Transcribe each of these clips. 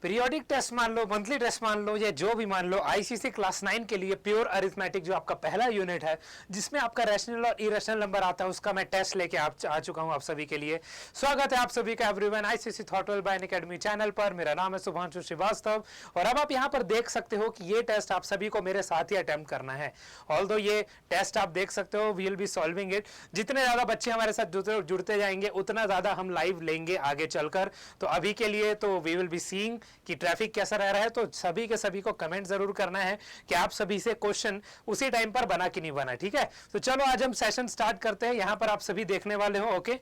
Periodic test मान लो, monthly test मान लो, या जो भी मान लो, आईसीएसई क्लास 9 के लिए प्योर अरिथमेटिक जो आपका पहला यूनिट है जिसमें आपका रैशनल और इरेशनल नंबर आता है, उसका मैं टेस्ट लेके आ चुका हूं आप सभी के लिए। स्वागत है आप सभी का everyone ICSE Thoughtwell by Unacademy channel पर। मेरा नाम है शुभांशु श्रीवास्तव और अब आप यहां पर देख सकते हो कि ये टेस्ट आप सभी को मेरे साथ ही अटेम्प्ट करना है। ऑल्दो ये टेस्ट आप देख सकते हो, we will be solving it. जितने ज्यादा बच्चे हमारे साथ जुड़ते जाएंगे उतना ज्यादा हम लाइव लेंगे आगे चलकर। तो अभी के लिए तो वी विल बी सीइंग कि ट्रैफिक कैसा रह रहा है। तो सभी के सभी को कमेंट जरूर करना है कि आप सभी से क्वेश्चन उसी टाइम पर बना कि नहीं बना, ठीक है। तो चलो आज हम सेशन स्टार्ट करते हैं। यहां पर आप सभी देखने वाले हो, ओके।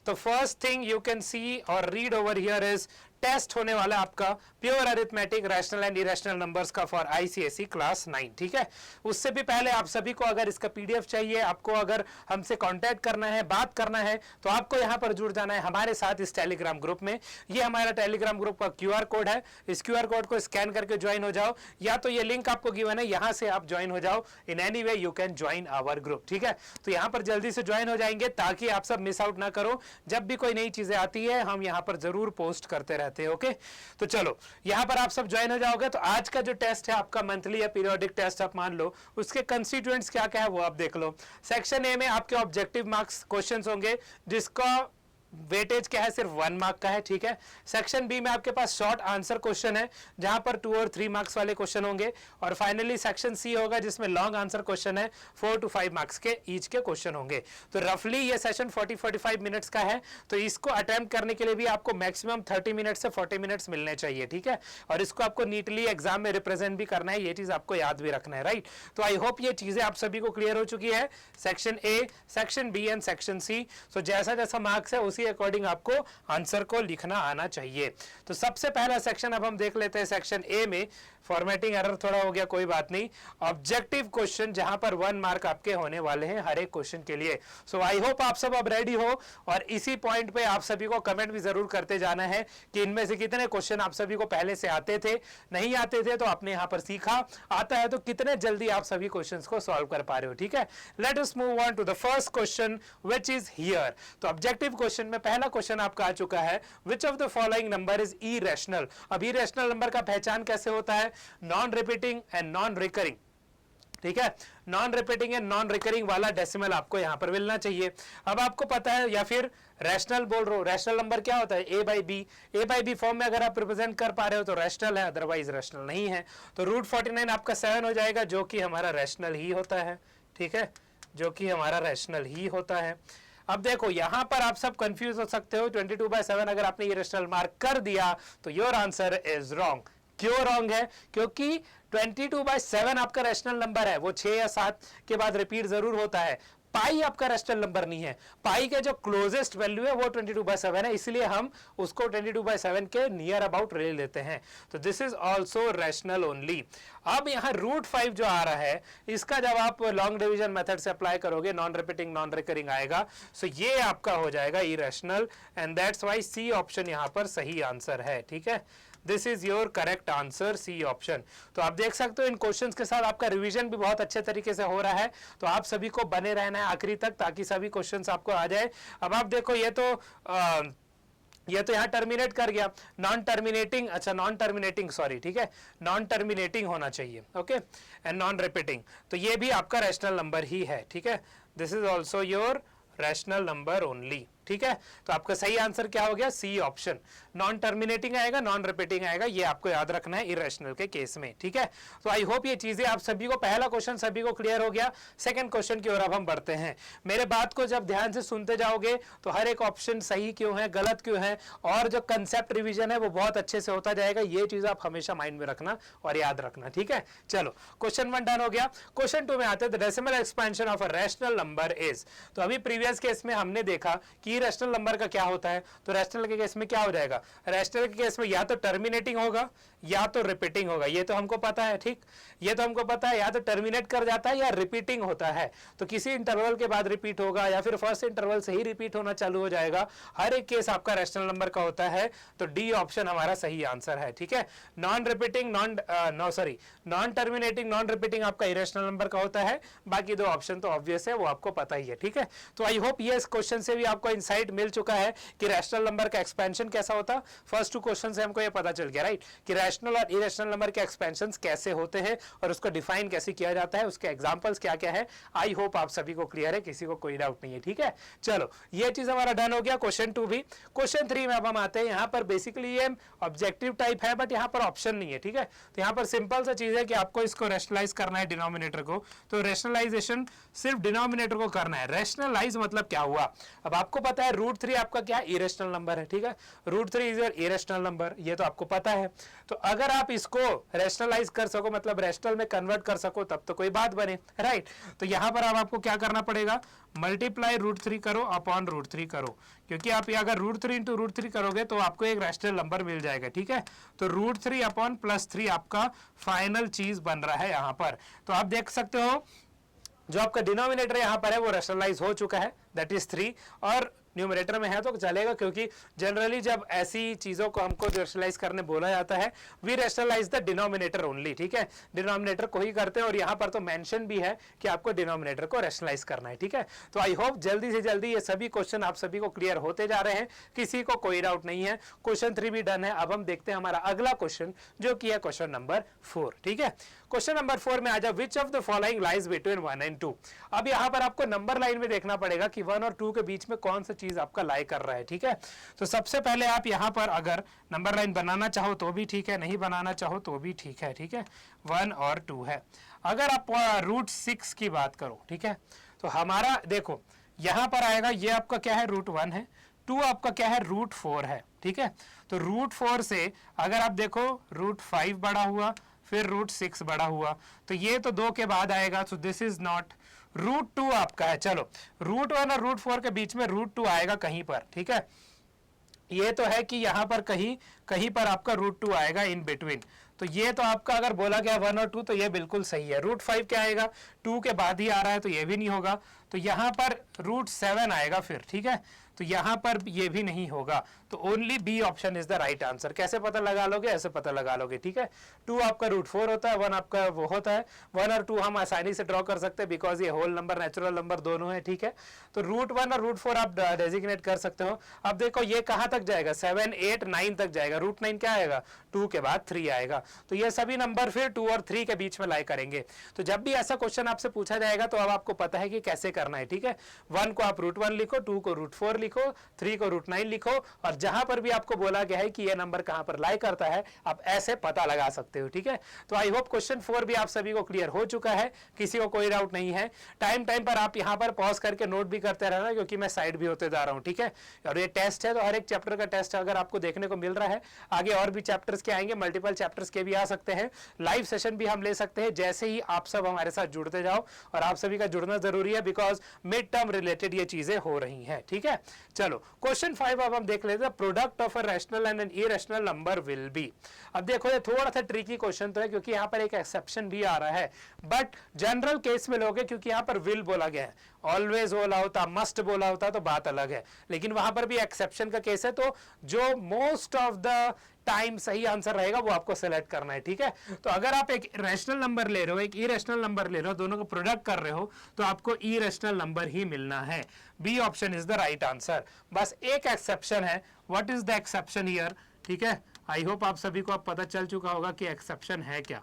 तो first thing you can see और read over here is test होने वाला आपका pure arithmetic rational and irrational numbers का फॉर आईसीएसई क्लास 9, ठीक है। उससे भी पहले आप सभी को अगर इसका पीडीएफ चाहिए, आपको अगर हमसे कांटेक्ट करना है, बात करना है, तो आपको यहां पर जुड़ जाना है हमारे साथ इस टेलीग्राम ग्रुप में। ये हमारा टेलीग्राम ग्रुप का क्यूआर कोड है। इस क्यूआर कोड को स्कैन करके ज्वाइन हो जाओ, या तो ये लिंक आपको गिवन है, यहां से आप ज्वाइन हो जाओ। In any way you can join our group, ठीक है। तो यहां पर जल्दी से ज्वाइन हो जाएंगे ताकि आप सब मिस आउट ना करो। जब भी कोई नई चीजें आती है हम यहां पर जरूर पोस्ट करते रहते हैं, ओके। तो चलो यहां पर आप सब ज्वाइन हो जाओगे। तो आज का जो टेस्ट है आपका मंथली या पीरियोडिक टेस्ट आप मान लो, उसके कंस्टिट्यूएंट्स क्या क्या है वो आप देख लो। सेक्शन ए में आपके ऑब्जेक्टिव मार्क्स क्वेश्चंस होंगे जिसका वेटेज क्या है, सिर्फ 1 मार्क का है, ठीक है। सेक्शन बी में आपके पास शॉर्ट आंसर क्वेश्चन है जहां पर 2 और 3 मार्क्स वाले क्वेश्चन होंगे। और फाइनली सेक्शन सी होगा जिसमें लॉन्ग आंसर क्वेश्चन है, 4 to 5 मार्क्स के ईच के क्वेश्चन होंगे। तो रफली ये सेशन 40-45 मिनट्स का है। तो इसको अटेम्प्ट करने के लिए भी आपको मैक्सिमम 30 मिनट से 40 मिनट्स मिलने चाहिए, ठीक है। और इसको आपको नीटली एग्जाम में रिप्रेजेंट भी करना है, ये चीज आपको याद भी रखना है, राइट। तो आई होप ये चीजें आप सभी को क्लियर हो चुकी है। Section A, section B and section C. So जैसा जैसा मार्क्स है उसी अकॉर्डिंग आपको आंसर को लिखना आना चाहिए। तो सबसे पहला सेक्शन अब हम देख लेते हैं। सेक्शन ए में फॉर्मेटिंग एरर थोड़ा हो गया, कोई बात नहीं। ऑब्जेक्टिव क्वेश्चन जहां पर 1 मार्क आपके होने वाले हैं हर एक क्वेश्चन के लिए। सो आई होप आप सब अब रेडी हो और इसी पॉइंट पे आप सभी को कमेंट भी जरूर करते जाना है कि इनमें से कितने क्वेश्चन आप सभी को पहले से आते थे, नहीं आते थे तो आपने यहां पर सीखा, आता है तो कितने जल्दी आप सभी क्वेश्चंस को सॉल्व कर पा रहे हो, ठीक है। Let us move on to the first question which is here. तो ऑब्जेक्टिव क्वेश्चन में पहला क्वेश्चन आपका आ चुका है, which of the following number is irrational. अब इरेशनल नंबर का पहचान कैसे होता है, non repeating and non recurring, ठीक है। Non repeating and non recurring वाला डेसिमल आपको यहां पर मिलना चाहिए। अब आपको पता है, या फिर रैशनल बोल रहे हो, रैशनल नंबर क्या होता है, a by b. A by b form में अगर आप रिप्रेजेंट कर पा रहे हो तो रैशनल है, अदरवाइज रैशनल नहीं है। तो रूट 49 आपका 7 हो जाएगा जो कि हमारा रैशनल ही होता है, ठीक है, जो कि हमारा रैशनल ही होता है। अब देखो यहां पर आप सब कंफ्यूज हो सकते हो, 22/7 अगर आपने ये रैशनल मार्क कर दिया तो योर आंसर इज रॉन्ग। क्यों रॉन्ग है, क्योंकि 22/7 आपका रैशनल नंबर है, वो 6 या 7 के बाद रिपीट जरूर होता है। पाई आपका रैशनल नंबर नहीं है। पाई के जो क्लोजेस्ट वैल्यू है वो 22/7 है, इसलिए हम उसको 22/7 के नियर अबाउट ले लेते हैं। तो this is also rational only. अब यहाँ √5 जो आ रहा है, इसका जब आप लॉन्ग डिवीजन मेथड से अप्लाई करोगे, नॉन रिपीटिंग नॉन रिकरिंग आएगा। सो ये आपका हो जाएगा irrational and that's why C option यहाँ पर सही आंसर है, ठीक है। This is your correct answer, C option. तो आप देख सकते हो इन क्वेश्चंस के साथ आपका रिवीजन भी बहुत अच्छे तरीके से हो रहा है। तो आप सभी को बने रहना है आखिरी तक ताकि सभी क्वेश्चंस आपको आ जाए। अब आप देखो ये तो यहाँ टर्मिनेट कर गया, नॉन टर्मिनेटिंग, अच्छा नॉन टर्मिनेटिंग सॉरी, ठीक है, नॉन टर्मिनेटिंग होना चाहिए, ओके, एंड नॉन रिपीटिंग। तो ये भी आपका रैशनल नंबर ही है, ठीक है। This is also your rational number only, ठीक है। तो आपका सही आंसर क्या हो गया, सी ऑप्शन। नॉन टर्मिनेटिंग आएगा, नॉन रिपीटिंग आएगा, ये आपको याद रखना है इरेशनल के केस में, ठीक है। तो आई होप ये चीजें आप सभी को, पहला क्वेश्चन सभी को क्लियर हो गया। सेकंड क्वेश्चन की ओर अब हम बढ़ते हैं। मेरे बात को जब ध्यान से सुनते जाओगे तो हर एक ऑप्शन सही क्यों है, गलत क्यों है, और जो कंसेप्ट रिविजन है वो बहुत अच्छे से होता जाएगा। ये चीज आप हमेशा माइंड में रखना और याद रखना, ठीक है। चलो क्वेश्चन 1 डन हो गया। क्वेश्चन 2 में आते हैं, the decimal expansion of a rational number is. तो अभी प्रीवियस केस में हमने देखा कि रैशनल नंबर का क्या होता है। तो रैशनल के केस में क्या हो जाएगा, रैशनल के केस में या तो टर्मिनेटिंग होगा या तो रिपीटिंग होगा, ये तो हमको पता है, ठीक, ये तो हमको पता है, या तो टर्मिनेट कर जाता है या रिपीटिंग होता है, तो किसी इंटरवल के बाद रिपीट होगा या फिर फर्स्ट इंटरवल से ही रिपीट होना चालू हो जाएगा, हर एक केस आपका रैशनल नंबर का होता है, तो डी ऑप्शन हमारा सही आंसर है, ठीक है। Non repeating non terminating non repeating आपका इरेशनल नंबर का होता है, बाकी दो ऑप्शन तो ऑब्वियस है, वो आपको पता ही है, ठीक है। तो आई होप ये इस क्वेश्चन से भी आपको इंसाइट मिल चुका है कि रैशनल नंबर का एक्सपेंशन कैसा होता। फर्स्ट 2 क्वेश्चन से हमको ये पता चल गया, राइट, कि रैशनल और इरेशनल नंबर के एक्सपेंशंस कैसे होते हैं और उसको डिफाइन कैसे किया जाता है, उसके एग्जांपल्स क्या क्या है। आई होप आप सभी को क्लियर है, किसी को कोई डाउट नहीं है, ठीक है। चलो ये चीज हमारा डन हो गया, क्वेश्चन 2 भी। क्वेश्चन 3 में अब हम आते हैं, यहाँ पर बेसिकली ये ऑब्जेक्टिव टाइप है, बट यहाँ पर ऑप्शन नहीं है, ठीक है। तो यहाँ पर सिंपल सा चीज है कि आपको इसको रैशनलाइज करना है डिनोमिनेटर को, तो रैशनलाइजेशन सिर्फ डिनोमिनेटर को करना है। रैशनलाइज मतलब क्या हुआ, अब आपको पता है √3 आपका क्या इरेशनल नंबर है, ठीक है, √3 इज योर इरेशनल नंबर, ये तो आपको पता है। तो अगर आप इसको रैशनलाइज कर सको, मतलब रैशनल में कन्वर्ट कर सको, तब तो कोई बात बने, राइट। तो यहां पर अब आपको क्या करना पड़ेगा, मल्टीप्लाई √3 करो अपॉन √3 करो, क्योंकि आप ये अगर √3 इंटू √3 करोगे तो आपको एक रैशनल नंबर मिल जाएगा, ठीक है। तो √3 अपॉन +3 आपका फाइनल चीज बन रहा है यहाँ पर। तो आप देख सकते हो जो आपका डिनोमिनेटर यहाँ पर है वो रैशनलाइज हो चुका है, दैट इज 3, और न्यूमरेटर में है तो चलेगा, क्योंकि जनरली जब ऐसी चीजों को हमको रैशनलाइज करने बोला जाता है, we rationalize the denominator only, ठीक है, डिनोमिनेटर को ही करते हैं, और यहाँ पर तो मेंशन भी है कि आपको डिनोमिनेटर को रैशनलाइज करना है, ठीक है। तो आई होप जल्दी से जल्दी ये सभी क्वेश्चन आप सभी को क्लियर होते जा रहे हैं, किसी को कोई डाउट नहीं है। क्वेश्चन 3 भी डन है। अब हम देखते हैं हमारा अगला क्वेश्चन, जो कि है क्वेश्चन नंबर 4, ठीक है। क्वेश्चन नंबर 4 में आ जाओ, विच of the following lies between 1 and 2। अब यहाँ पर आपको नंबर लाइन में देखना पड़ेगा कि 1 और 2 के बीच में कौन सा चीज आपका लाई कर रहा है, ठीक है। तो सबसे पहले आप यहाँ पर अगर नंबर लाइन बनाना चाहो तो भी ठीक है, नहीं बनाना चाहो तो भी ठीक है, ठीक है। 1 और 2 है। अगर आप √6 की बात करो, ठीक है, तो हमारा देखो यहाँ पर आएगा, ये आपका क्या है, √1 है, 2 आपका क्या है, √4 है, ठीक है। तो √4 से अगर आप देखो √5 बड़ा हुआ, फिर √6 बड़ा हुआ, तो ये तो 2 के बाद आएगा, तो दिस इज नॉट। √2 आपका है, चलो √1 और √4 के बीच में √2 आएगा कहीं पर, ठीक है। ये तो है कि यहाँ पर कहीं पर आपका √2 आएगा इन बिटवीन, तो ये तो आपका अगर बोला गया 1 और 2 तो ये बिल्कुल सही है। √5 क्या आएगा, 2 के बाद ही आ रहा है, तो ये भी नहीं होगा, तो यहाँ पर √7 आएगा फिर, ठीक है। तो यहाँ पर ये भी नहीं होगा, तो only B option is the right answer. कैसे पता लगा लोगे, ऐसे पता लगा लोगे, ठीक है। 2 आपका √4 होता है, 1 आपका वो होता है। 1 और 2 हम आसानी से ड्रॉ कर सकते हैं, बिकॉज ये होल नंबर नेचुरल नंबर दोनों है, ठीक है। तो √1 और √4 आप डेजिग्नेट कर सकते हो। अब देखो ये कहाँ तक जाएगा, 7, 8, 9 तक जाएगा। √9 क्या आएगा, 2 के बाद 3 आएगा, तो ये सभी नंबर फिर 2 और 3 के बीच में लाई करेंगे। तो जब भी ऐसा क्वेश्चन आपसे पूछा जाएगा तो अब आपको पता है कि कैसे करना है, ठीक है। 1 को आप √1 लिखो, 2 को √4 लिखो, 3 को √9 लिखो, और जहां पर भी आपको बोला गया है कि ये नंबर कहां पर लाई करता है, आप ऐसे पता लगा सकते हो, ठीक है। तो आई होप क्वेश्चन 4 भी आप सभी को क्लियर हो चुका है, किसी को कोई डाउट नहीं है। टाइम पर आप यहां पर पॉज करके नोट भी करते रहना, क्योंकि मैं साइड भी होते जा रहा हूं, ठीक है। और ये टेस्ट है, तो हर एक चैप्टर का टेस्ट अगर आपको देखने को मिल रहा है, आगे और भी चैप्टर्स के आएंगे, मल्टीपल चैप्टर्स के भी आ सकते हैं, लाइव सेशन भी हम ले सकते हैं, जैसे ही आप सब हमारे साथ जुड़ते जाओ। और आप सभी का जुड़ना जरूरी है, बिकॉज मिड टर्म रिलेटेड ये चीजें हो रही हैं, ठीक है। चलो क्वेश्चन 5 अब हम देख लेते हैं, product of a rational and N irrational number will be. अब देखो ये थोड़ा सा ट्रिकी क्वेश्चन तो है, क्योंकि यहाँ पर एक एक्सेप्शन भी आ रहा है, बट जनरल केस में लोगे, क्योंकि यहाँ पर विल बोला गया है, ऑलवेज बोला होता, मस्ट बोला होता तो बात अलग है, लेकिन वहां पर भी एक्सेप्शन का केस है, तो जो मोस्ट ऑफ द टाइम सही आंसर रहेगा वो आपको सेलेक्ट करना है, ठीक है। तो अगर आप एक रैशनल नंबर ले रहे हो, एक इरेशनल नंबर ले रहे हो, दोनों को प्रोडक्ट कर रहे हो, तो आपको इरेशनल नंबर ही मिलना है। B option is the right answer. बस एक एक्सेप्शन है, what is the exception here, ठीक है। आई होप आप सभी को अब पता चल चुका होगा कि एक्सेप्शन है क्या।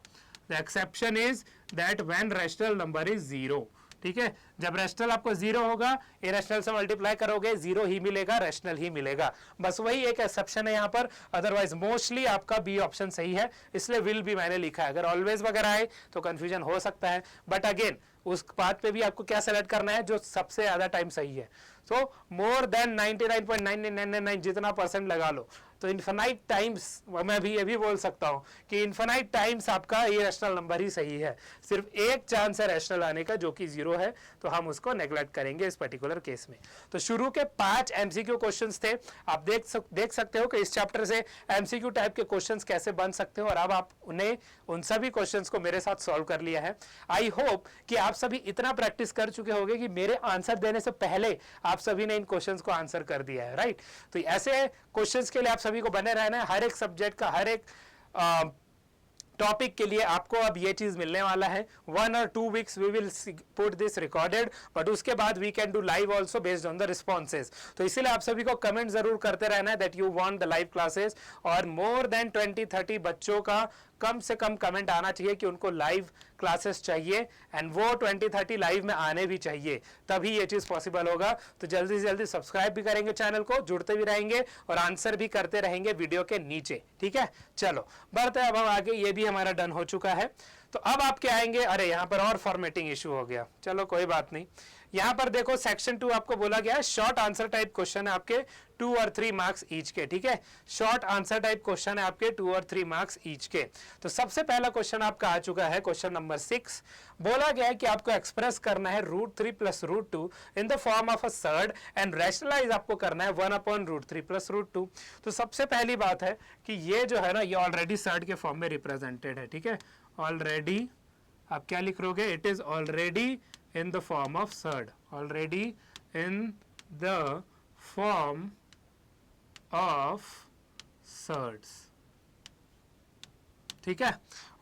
The exception is that when rational number is 0, ठीक है। जब रैशनल आपको 0 होगा, इरेशनल से मल्टीप्लाई करोगे 0 ही मिलेगा, रैशनल ही मिलेगा, बस वही एक एक्सेप्शन है यहाँ पर। अदरवाइज मोस्टली आपका बी ऑप्शन सही है, इसलिए विल भी मैंने लिखा है। अगर ऑलवेज वगैरह आए तो कंफ्यूजन हो सकता है, बट अगेन उस बात पे भी आपको क्या सेलेक्ट करना है, जो सबसे ज्यादा टाइम सही है। सो मोर देन 99.9999 जितना % लगा लो, तो इन्फिनाइट टाइम्स मैं भी ये भी बोल सकता हूँ कि इन्फिनाइट टाइम्स आपका इरेशनल नंबर ही सही है, सिर्फ एक चांस है रैशनल आने का जो कि 0 है, तो हम उसको नेग्लेक्ट करेंगे इस पर्टिकुलर केस में। तो शुरू के 5 एमसीक्यू क्वेश्चंस थे, आप देख सकते हो कि इस चैप्टर से एमसीक्यू टाइप के क्वेश्चंस कैसे बन सकते हो, और अब आप उन्हें उन सभी क्वेश्चंस को मेरे साथ सॉल्व कर लिया है। आई होप कि आप सभी इतना प्रैक्टिस कर चुके होंगे कि मेरे आंसर देने से पहले आप सभी ने इन क्वेश्चंस को आंसर कर दिया है, राइट। तो ऐसे क्वेश्चंस के लिए आप सभी को बने रहना है, हर एक सब्जेक्ट का हर एक टॉपिक के लिए आपको अब ये चीज मिलने वाला है। 1 or 2 weeks we will put this recorded, but उसके बाद we can do live also based on the responses. तो इसीलिए आप सभी को कमेंट जरूर करते रहना है that you want the live classes, और मोर देन 20-30 बच्चों का कम से कम कमेंट आना चाहिए कि उनको लाइव क्लासेस चाहिए, एंड वो 20-30 लाइव में आने भी चाहिए, तभी ये चीज पॉसिबल होगा। तो जल्दी से जल्दी सब्सक्राइब भी करेंगे चैनल को, जुड़ते भी रहेंगे और आंसर भी करते रहेंगे वीडियो के नीचे, ठीक है। चलो बढ़ते हैं अब हम आगे, ये भी हमारा डन हो चुका है। तो अब आप क्या आएंगे, अरे यहाँ पर और फॉर्मेटिंग इशू हो गया, चलो कोई बात नहीं। यहाँ पर देखो सेक्शन 2 आपको बोला गया है शॉर्ट आंसर टाइप क्वेश्चन है आपके 2 और 3 मार्क्स ईच के, ठीक है। शॉर्ट आंसर टाइप क्वेश्चन है आपके 2 और 3 मार्क्स ईच के। तो सबसे पहला क्वेश्चन आपका आ चुका है, क्वेश्चन नंबर 6। बोला गया है कि आपको एक्सप्रेस करना है √3 + √2 in the form of a surd, and rationalize आपको करना है 1/√3 + √2। तो सबसे पहली बात है कि ये जो है ना, ये ऑलरेडी सर्ड के फॉर्म में रिप्रेजेंटेड है, ठीक है। ऑलरेडी आप क्या लिख लोगे, it is already in the form of surd, already in the form of surds, ठीक है,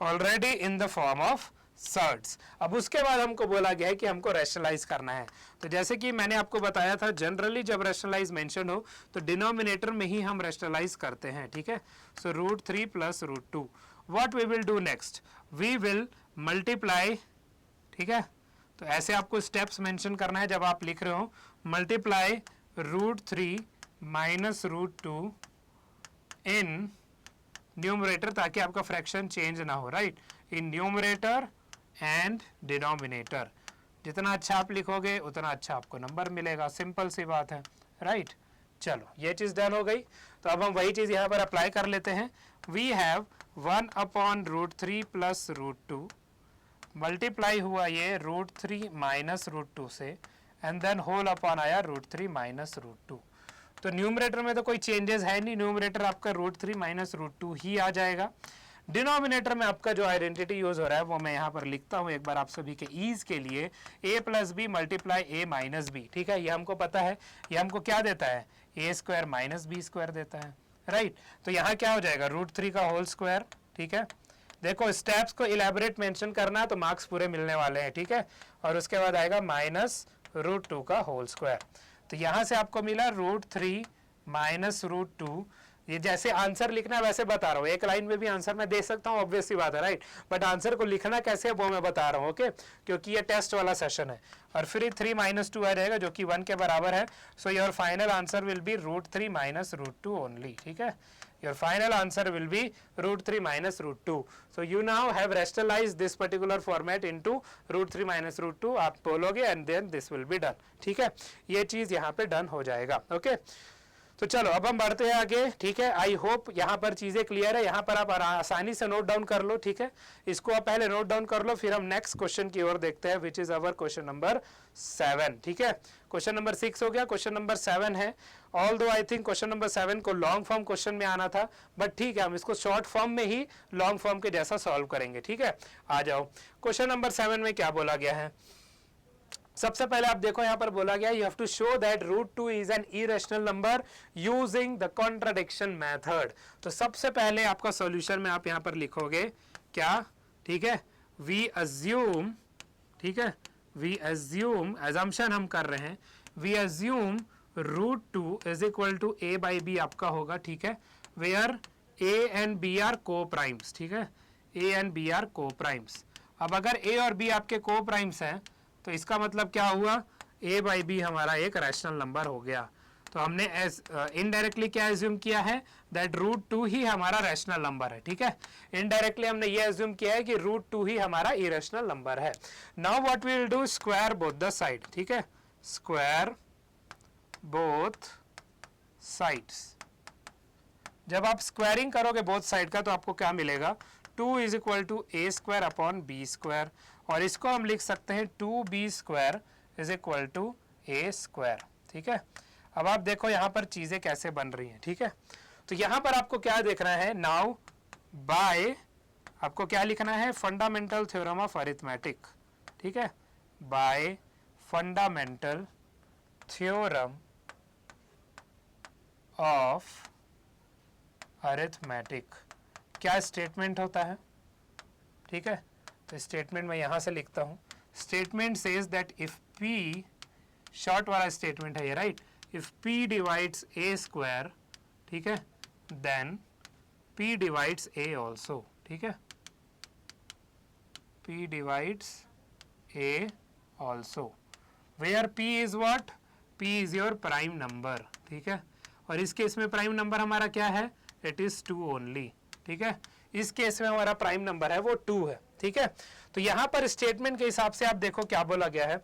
already in the form of surds. अब उसके बाद हमको बोला गया है कि हमको रैशनलाइज करना है। तो जैसे कि मैंने आपको बताया था, जनरली जब रैशनलाइज मेंशन हो तो डिनोमिनेटर में ही हम रैशनलाइज करते हैं, ठीक है। So √3 + √2, what we will do next, we will multiply, ठीक है। तो ऐसे आपको स्टेप्स मेंशन करना है जब आप लिख रहे हो, मल्टीप्लाई √3 - √2 इन न्यूमरेटर, ताकि आपका फ्रैक्शन चेंज ना हो, right, in numerator and denominator. जितना अच्छा आप लिखोगे उतना अच्छा आपको नंबर मिलेगा, सिंपल सी बात है, राइट। चलो ये चीज डन हो गई। तो अब हम वही चीज यहाँ पर अप्लाई कर लेते हैं। वी हैव 1/√3 + √2, मल्टीप्लाई हुआ ये √3 - √2 से, एंड देन होल अपॉन आया √3 - √2। तो न्यूमरेटर में तो कोई चेंजेस है नहीं, न्यूमरेटर आपका √3 - √2 ही आ जाएगा। डिनोमिनेटर में आपका जो आइडेंटिटी यूज हो रहा है वो मैं यहाँ पर लिखता हूँ एक बार आप सभी के ईज के लिए, a + b × a - b, ठीक है। ये हमको पता है, ये हमको क्या देता है, a² - b² देता है, राइट। तो यहाँ क्या हो जाएगा, √3 का होल स्क्वायर, ठीक है। देखो स्टेप्स को इलेबोरेट मेंशन करना है तो मार्क्स पूरे मिलने वाले हैं, ठीक है। और उसके बाद आएगा -√2 का होल स्क्वायर। तो यहां से आपको मिला √3 - √2। ये जैसे आंसर लिखना है वैसे बता रहा हूँ, एक लाइन में भी आंसर मैं दे सकता हूँ, ऑब्वियस सी बात है, राइट। बट आंसर को लिखना कैसे है वो मैं बता रहा हूँ, ओके, क्योंकि ये टेस्ट वाला सेशन है। और फिर 3 - 2 आ जाएगा जो कि 1 के बराबर है। So your final answer will be √3 - √2 only, ठीक है। Your final answer will be √3 - √2. So you now have rationalized this particular format into √3 - √2 आप बोलोगे, and then this will be done, ठीक है। ये चीज यहाँ पे डन हो जाएगा, ओके। तो चलो अब हम बढ़ते हैं आगे, ठीक है। आई होप यहाँ पर चीजें क्लियर है, यहाँ पर आप आसानी से नोट डाउन कर लो, ठीक है। इसको आप पहले नोट डाउन कर लो, फिर हम नेक्स्ट क्वेश्चन की ओर देखते हैं, which is our question number 7, ठीक है। क्वेश्चन नंबर 6 हो गया, क्वेश्चन नंबर 7 है। ऑल दो आई थिंक क्वेश्चन नंबर 7 को लॉन्ग फॉर्म क्वेश्चन में आना था, बट ठीक है, हम इसको शॉर्ट फॉर्म में ही लॉन्ग फॉर्म के जैसा सॉल्व करेंगे, ठीक है। आ जाओ, क्वेश्चन नंबर 7 में क्या बोला गया है। सबसे पहले आप देखो यहाँ पर बोला गया, you have to show that √2 is an irrational number using the contradiction method. तो सबसे पहले आपका सॉल्यूशन में आप यहाँ पर लिखोगे क्या, ठीक है, वी अज्यूम, ठीक है, वी अज्यूम, एजम्पशन हम कर रहे हैं, we assume √2 is equal to a/b आपका होगा, ठीक है, where a and b are co primes, ठीक है, a and b are co primes. अब अगर a और b आपके को प्राइम्स हैं तो इसका मतलब क्या हुआ, a/b हमारा एक रैशनल नंबर हो गया। तो हमने इनडायरेक्टली क्या एज्यूम किया है, दैट √2 ही हमारा रैशनल नंबर है, ठीक है। इनडायरेक्टली हमने ये एज्यूम किया है कि √2 ही हमारा इरेशनल नंबर है। Now what we will do, square both the side, ठीक है, स्क्वायर बोथ साइड्स, जब आप स्क्वायरिंग करोगे बोथ साइड का तो आपको क्या मिलेगा, 2 is equal to a square upon b square, और इसको हम लिख सकते हैं 2b square is equal to a square. ठीक है, अब आप देखो यहाँ पर चीज़ें कैसे बन रही हैं। ठीक है, तो यहाँ पर आपको क्या देखना है, नाउ बाय आपको क्या लिखना है, फंडामेंटल थ्योरम ऑफ अरिथमेटिक। ठीक है, bye fundamental theorem of arithmetic. क्या स्टेटमेंट होता है? ठीक है, तो स्टेटमेंट मैं यहां से लिखता हूं, statement says that if p, short वाला स्टेटमेंट है ये, right, if p divides a square, ठीक है, then p divides a also. ठीक है, p divides a also, where p is what, p is your prime number. ठीक है, और इस केस में प्राइम नंबर हमारा क्या है, इट इज 2 ओनली। ठीक है, इस केस में हमारा प्राइम नंबर है वो 2 है। ठीक है, तो यहां पर स्टेटमेंट के हिसाब से आप देखो क्या बोला गया है,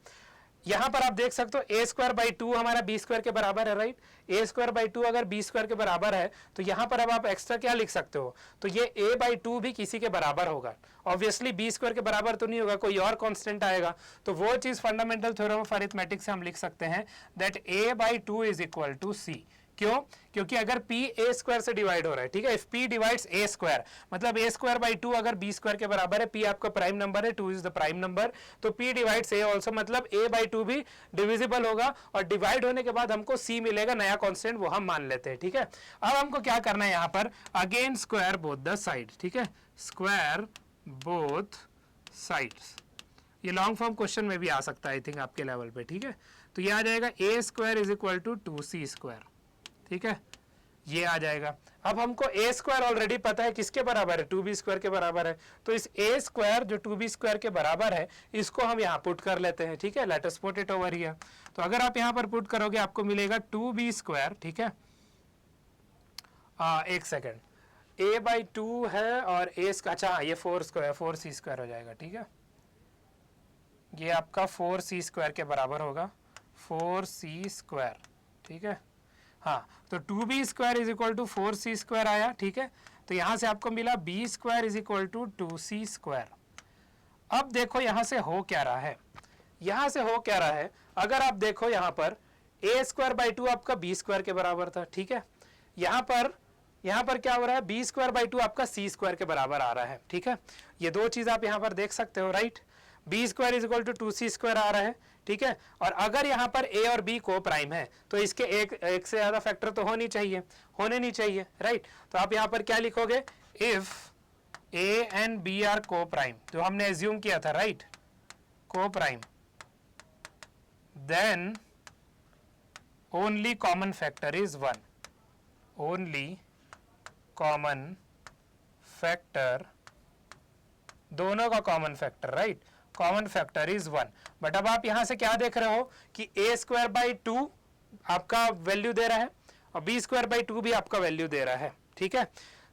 यहां पर आप देख सकते हो ए स्क्वायर बाई 2 हमारा बी स्क्वायर के बराबर है, राइट, ए स्क्वायर बाई 2 अगर बी स्क्वायर के बराबर है तो यहां पर अब आप एक्स्ट्रा क्या लिख सकते हो, तो ये ए बाई 2 भी किसी के बराबर होगा, ऑब्वियसली बी स्क्वायर के बराबर तो नहीं होगा, कोई और कांस्टेंट आएगा, तो वो चीज फंडामेंटल थ्योरम ऑफ अरिथमेटिक से हम लिख सकते हैं that a by 2 is equal to c. क्यों? क्योंकि अगर p a स्क्वायर से डिवाइड हो रहा है, ठीक है, if p divides a square, मतलब a स्क्वायर बाई 2 अगर b स्क्वायर के बराबर है, p आपका प्राइम नंबर है, 2 इज द प्राइम नंबर, तो p डिवाइड्स a ऑल्सो, मतलब a बाई 2 भी डिविजिबल होगा, और डिवाइड होने के बाद हमको c मिलेगा, नया कांस्टेंट, वो हम मान लेते हैं। ठीक है, अब हमको क्या करना है यहाँ पर, again square both the side. ठीक है, स्क्वायर बोथ साइड्स, ये लॉन्ग फॉर्म क्वेश्चन में भी आ सकता है आई थिंक आपके लेवल पे। ठीक है, तो ये आ जाएगा a square is equal to 2c square. ठीक है, ये आ जाएगा। अब हमको a स्क्वायर ऑलरेडी पता है किसके बराबर है, 2b स्क्वायर के बराबर है, तो इस a स्क्वायर जो 2b स्क्वायर के बराबर है इसको हम यहाँ पुट कर लेते हैं। ठीक है, let us put it over here. तो अगर आप यहाँ पर पुट करोगे आपको मिलेगा 2b स्क्वायर। ठीक है, एक सेकेंड, a बाई 2 है और a, अच्छा ये 4 स्क्वायर, 4c स्क्वायर हो जाएगा। ठीक है, ये आपका 4c स्क्वायर के बराबर होगा, 4c स्क्वायर। ठीक है, हाँ, तो 2b square is equal to 4c square आया। ठीक है, तो यहां से आपको मिला b square is equal to 2c square. अब देखो यहां से हो क्या रहा है, यहां से हो क्या रहा है, अगर आप देखो यहां पर a स्क्वायर बाई 2 आपका b स्क्वायर के बराबर था। ठीक है, यहां पर क्या हो रहा है, b स्क्वायर बाई 2 आपका c स्क्वायर के बराबर आ रहा है। ठीक है, ये दो चीज आप यहां पर देख सकते हो, right, b square is equal to 2c square आ रहा है। ठीक है, और अगर यहाँ पर a और b को प्राइम है तो इसके एक से ज्यादा फैक्टर तो होने नहीं चाहिए, राइट, तो आप यहाँ पर क्या लिखोगे, if a and b are को प्राइम, जो हमने एज्यूम किया था, right, co prime, then only common factor is 1, only common factor, दोनों का common factor, right, common factor is 1। But अब आप यहां से क्या देख रहे हो कि a स्क्वायर बाई 2 आपका वैल्यू दे रहा है और b स्क्वायर बाई 2 भी आपका वैल्यू दे रहा है। ठीक है,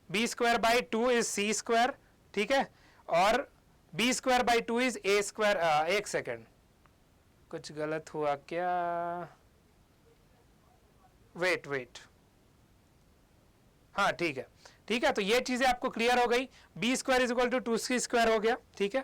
b square by 2 is c square. ठीक है, और b square by 2 is a square. एक सेकेंड, कुछ गलत हुआ क्या, वेट, हाँ ठीक है, तो ये चीजें आपको क्लियर हो गई, b square is equal to 2c square हो गया। ठीक है,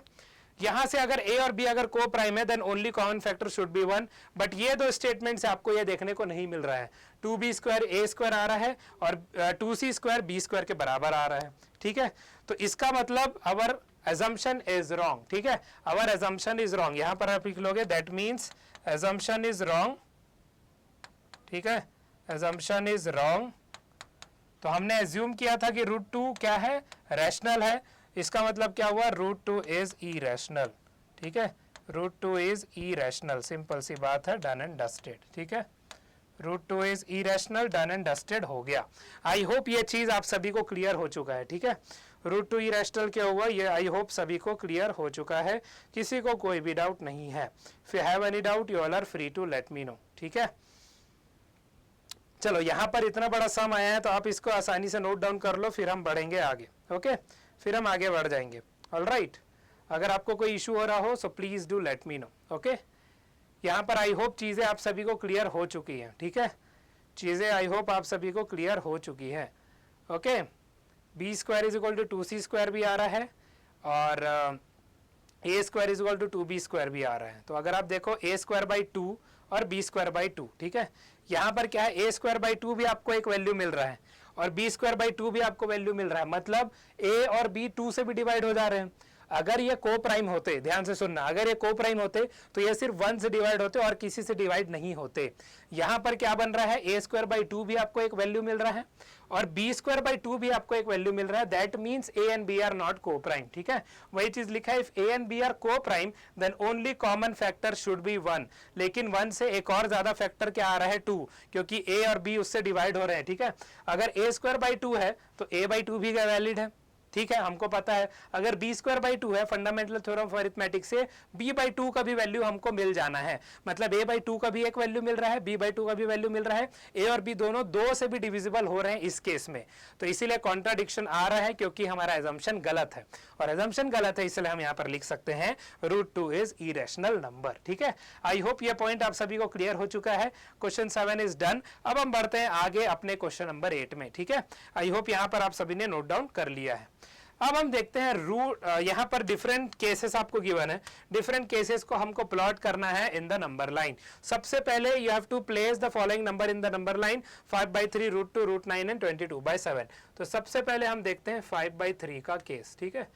यहां से अगर a और b अगर को प्राइम है then only common factor should be 1, but ये दो स्टेटमेंट से आपको ये देखने को नहीं मिल रहा है, 2b स्क्वायर a स्क्वायर आ रहा है और 2c स्क्वायर b स्क्वायर के बराबर आ रहा है। ठीक है, तो इसका मतलब अवर assumption is wrong। ठीक है, our assumption is wrong, यहां पर आप लिख लोगे that means assumption is wrong। ठीक है, assumption is wrong, तो हमने एज्यूम किया था कि √2 क्या है, रैशनल है, इसका मतलब क्या हुआ, √2 इज इरेशनल। ठीक है, √2 इज इरेशनल, सिंपल सी बात है, डन एंड डस्टेड। ठीक है, √2 is irrational, done and dusted हो गया। आई होप ये चीज आप सभी को क्लियर हो चुका है। ठीक है, √2 इरेशनल क्या हुआ, ये आई होप सभी को क्लियर हो चुका है, किसी को कोई भी डाउट नहीं है। If you have any doubt you all are free to let me know. ठीक है, चलो यहाँ पर इतना बड़ा सम आया है तो आप इसको आसानी से नोट डाउन कर लो, फिर हम बढ़ेंगे आगे। ओके, फिर हम आगे बढ़ जाएंगे। ऑलराइट, अगर आपको कोई इशू हो रहा हो so please do let me no. Okay, यहाँ पर आई होप चीजें आप सभी को क्लियर हो चुकी हैं। ठीक है, चीजें आई होप आप सभी को क्लियर हो चुकी हैं। Okay, b square is equal to 2c² भी आ रहा है और a square is equal to 2b² भी आ रहा है। तो अगर आप देखो a²/2 और b²/2, ठीक है, यहाँ पर क्या है, a²/2 भी आपको एक वैल्यू मिल रहा है और b²/2 भी आपको वैल्यू मिल रहा है, मतलब a और b 2 से भी डिवाइड हो जा रहे हैं। अगर ये को प्राइम होते, ध्यान से सुनना, अगर ये को प्राइम होते तो ये सिर्फ 1 से डिवाइड होते और किसी से डिवाइड नहीं होते। यहाँ पर क्या बन रहा है, a²/2 भी आपको एक वैल्यू मिल रहा है और b²/2 भी आपको एक वैल्यू मिल रहा है। That means a and b are not coprime, ठीक है, वही चीज लिखा है, if a and b are को prime then only common factor should be 1। लेकिन 1 से एक और ज्यादा फैक्टर क्या आ रहा है, 2, क्योंकि a और b उससे डिवाइड हो रहे हैं, ठीक है। अगर a²/2 है तो a/2 भी वैलिड है, ठीक है, हमको पता है। अगर b²/2 है, फंडामेंटल थ्योरम ऑफ अरिथमेटिक से b/2 का भी वैल्यू हमको मिल जाना है, मतलब a/2 का भी एक वैल्यू मिल रहा है, b/2 का भी वैल्यू मिल रहा है, a और b दोनों 2 से भी डिविजिबल हो रहे हैं इस केस में। तो इसीलिए कॉन्ट्राडिक्शन आ रहा है क्योंकि हमारा एजम्पशन गलत है, और एजम्पशन गलत है इसलिए हम यहाँ पर लिख सकते हैं √2 इज इरेशनल नंबर, ठीक है। आई होप ये पॉइंट आप सभी को क्लियर हो चुका है। Question 7 is done. अब हम बढ़ते हैं आगे अपने क्वेश्चन नंबर 8 में, ठीक है। आई होप यहाँ पर आप सभी ने नोट डाउन कर लिया है। अब हम देखते हैं यहाँ पर डिफरेंट केसेस आपको गिवन है, डिफरेंट केसेस को हमको प्लॉट करना है इन द नंबर लाइन। सबसे पहले you have to place the following number in the number line, 5/3, √2, √9 and 22/7। तो सबसे पहले हम देखते हैं 5/3 का केस, ठीक है।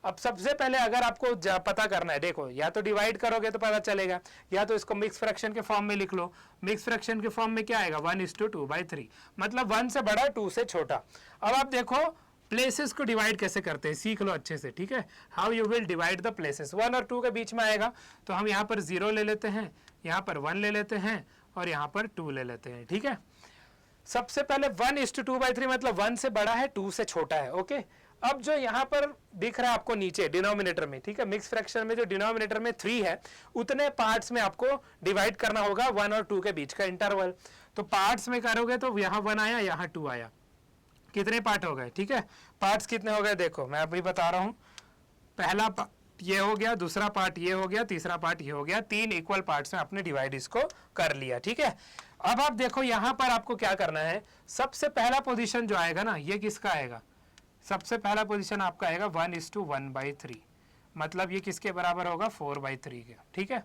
अब सबसे पहले अगर आपको पता करना है, देखो या तो डिवाइड करोगे तो पता चलेगा, या तो इसको मिक्स फ्रैक्शन के फॉर्म में लिख लो। मिक्स फ्रैक्शन के फॉर्म में क्या आएगा, 1:2/3, मतलब 1 से बड़ा 2 से छोटा। अब आप देखो प्लेसेस को डिवाइड कैसे करते हैं, सीख लो अच्छे से, ठीक है। How you will divide the places, 1 और 2 के बीच में आएगा, तो हम यहाँ पर 0 ले लेते हैं, यहाँ पर 1 ले लेते हैं और यहाँ पर 2 ले लेते हैं, ठीक है। सबसे पहले 1:2/3 मतलब 1 से बड़ा है 2 से छोटा है, ओके। अब जो यहाँ पर दिख रहा है आपको नीचे डिनोमिनेटर में, ठीक है, मिक्स फ्रैक्शन में जो डिनोमिनेटर में 3 है, उतने पार्ट्स में आपको डिवाइड करना होगा 1 और 2 के बीच का इंटरवल। तो पार्ट्स में करोगे तो यहाँ 1 आया, यहाँ 2 आया, कितने पार्ट हो गए, ठीक है। पार्ट्स कितने हो गए, देखो मैं अभी बता रहा हूं, पहला पार्ट ये हो गया, दूसरा पार्ट ये हो गया, तीसरा पार्ट ये हो गया, 3 इक्वल पार्ट्स में आपने डिवाइड इसको कर लिया, ठीक है। अब आप देखो यहां पर आपको क्या करना है, सबसे पहला पोजीशन जो आएगा ना, ये किसका आएगा, सबसे पहला पोजीशन आपका आएगा 1:1/3, मतलब ये किसके बराबर होगा, 4/3 के, ठीक है।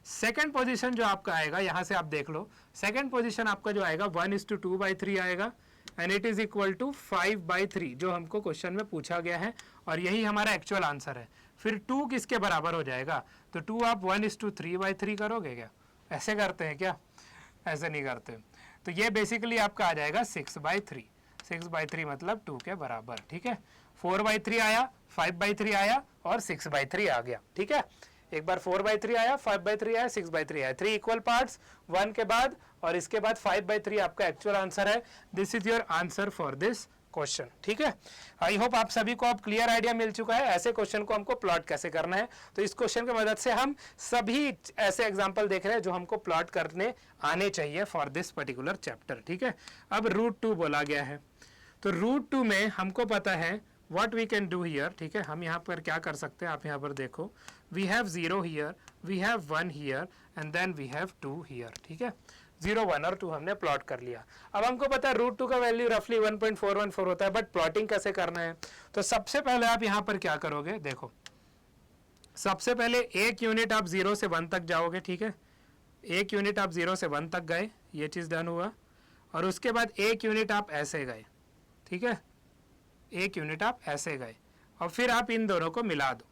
सेकंड पोजीशन जो आपका आएगा, यहां से आप देख लो, सेकंड पोजीशन आपका जो आएगा 1:2/3 आएगा, and it is equal to 5/3, जो हमको क्वेश्चन में पूछा गया है और यही हमारा एक्चुअल आंसर है। फिर 2 किसके बराबर हो जाएगा, तो 2 आप 1:3/3 करोगे क्या, ऐसे करते हैं क्या, ऐसे नहीं करते। तो ये बेसिकली आपका आ जाएगा 6/3, 6/3 मतलब 2 के बराबर, ठीक है। 4/3 आया, 5/3 आया और 6/3 आ गया, ठीक है। एक बार 4/3 आया, 5/3 आया, 6/3 आया, 3 इक्वल पार्ट्स 1 के बाद और इसके बाद 5/3 आपका एक्चुअल आंसर है। This is your answer for this question, ठीक है। आई होप आप सभी को अब क्लियर आइडिया मिल चुका है ऐसे क्वेश्चन को हमको प्लॉट कैसे करना है। तो इस क्वेश्चन की मदद से हम सभी ऐसे एग्जांपल देख रहे हैं जो हमको प्लॉट करने आने चाहिए फॉर दिस पर्टिकुलर चैप्टर, ठीक है। अब √2 बोला गया है, तो √2 में हमको पता है what we can do here, ठीक है। हम यहाँ पर क्या कर सकते हैं, आप यहाँ पर देखो, we have 0 here, we have 1 here and then we have 2 here, ठीक है। 0, 1 और 2 हमने प्लॉट कर लिया। अब हमको पता है √2 का वैल्यू रफली 1.414 होता है, बट प्लॉटिंग कैसे करना है, तो सबसे पहले आप यहाँ पर क्या करोगे, देखो सबसे पहले एक यूनिट आप 0 से 1 तक जाओगे, ठीक है। एक यूनिट आप 0 से 1 तक गए, ये चीज़ डन हुआ, और उसके बाद एक यूनिट आप ऐसे गए, ठीक है, एक यूनिट आप ऐसे गए और फिर आप इन दोनों को मिला दो।